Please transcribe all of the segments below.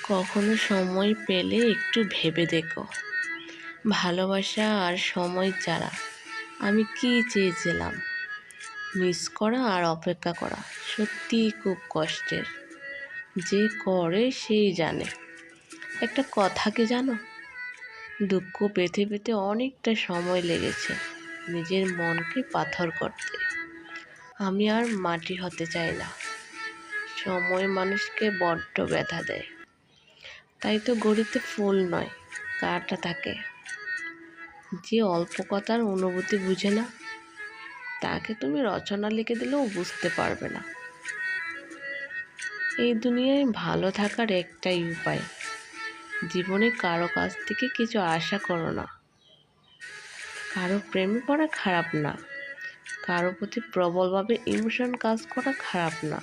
কখনো সময় পেলে একটু ভেবে দেখো, ভালোবাসা আর সময় ছাড়া আমি কি চেয়েছিলাম। মিস করা আর অপেক্ষা করা সত্যিই খুব কষ্টের। যে করে সেই জানে। একটা কথা কি জানো, দুঃখ পেতে পেতে অনেকটা সময় লেগেছে নিজের মনকে পাথর করতে। আমি আর মাটি হতে চাই না। সময় মানুষকে বড্ড ব্যথা দেয়। তাই তো গড়িতে ফুল নয়, কাঁটা থাকে। যে অল্প কথার অনুভূতি বুঝে না, তাকে তুমি রচনা লিখে দিলেও বুঝতে পারবে না। এই দুনিয়ায় ভালো থাকার একটাই উপায়, জীবনে কারো কাছ থেকে কিছু আশা করো না। কারো প্রেমে পড়া খারাপ না, কারো প্রতি প্রবলভাবে ইমোশন কাজ করা খারাপ না।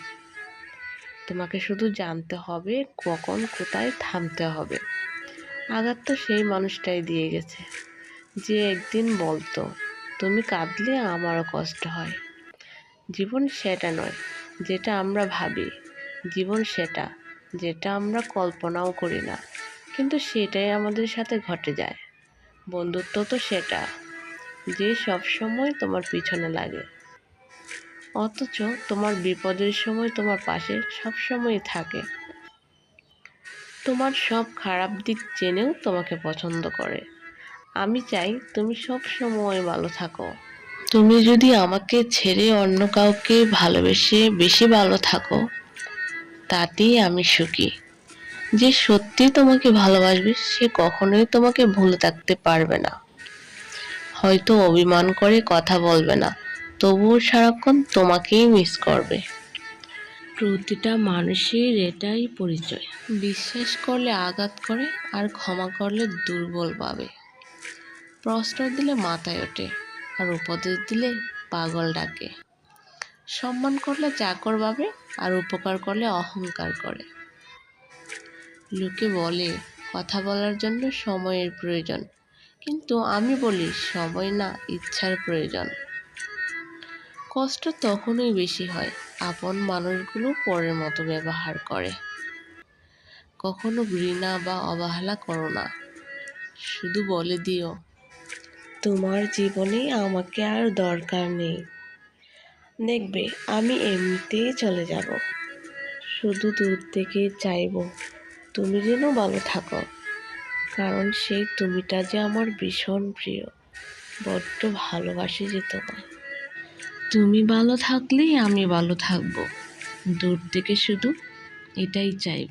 তোমাকে শুধু জানতে হবে কখন কোথায় থামতে হবে। আঘাত তো সেই মানুষটাই দিয়ে গেছে, যে একদিন বলতো তুমি কাঁদলে আমারও কষ্ট হয়। জীবন সেটা নয় যেটা আমরা ভাবি, জীবন সেটা যেটা আমরা কল্পনাও করি না, কিন্তু সেটাই আমাদের সাথে ঘটে যায়। বন্ধুত্ব তো সেটা, যে সবসময় তোমার পিছনে লাগে, অথচ তোমার বিপদের সময় তোমার পাশে সবসময় থাকে। তোমার সব খারাপ দিক জেনেও তোমাকে পছন্দ করে। আমি চাই তুমি সব সময় ভালো থাকো। তুমি যদি আমাকে ছেড়ে অন্য কাউকে ভালোবেসে বেশি ভালো থাকো, তাতেই আমি সুখী। যে সত্যি তোমাকে ভালোবাসবে সে কখনোই তোমাকে ভুলে থাকতে পারবে না। হয়তো অভিমান করে কথা বলবে না, তবুও সারাক্ষণ তোমাকেই মিস করবে। প্রতিটা মানুষের এটাই পরিচয়, বিশ্বাস করলে আঘাত করে আর ক্ষমা করলে দুর্বল ভাবে। প্রশ্রয় দিলে মাথায় ওঠে আর উপদেশ দিলে পাগল ডাকে। সম্মান করলে চাকর ভাবে আর উপকার করলে অহংকার করে। লোকে বলে কথা বলার জন্য সময়ের প্রয়োজন, কিন্তু আমি বলি সময় না, ইচ্ছার প্রয়োজন। কষ্ট তখনই বেশি হয় আপন মানুষগুলো পরের মতো ব্যবহার করে। কখনো ঘৃণা বা অবহেলা করো না, শুধু বলে দিও তোমার জীবনে আমাকে আর দরকার নেই। দেখবে আমি এমনিতেই চলে যাব। শুধু দূর থেকে চাইবো তুমি যেন ভালো থাকো, কারণ সেই তুমিটা যে আমার ভীষণ প্রিয়। বড্ড ভালোবাসি যে তোমায়। তুমি ভালো থাকলেই আমি ভালো থাকবো। দূর থেকে শুধু এটাই চাইবো।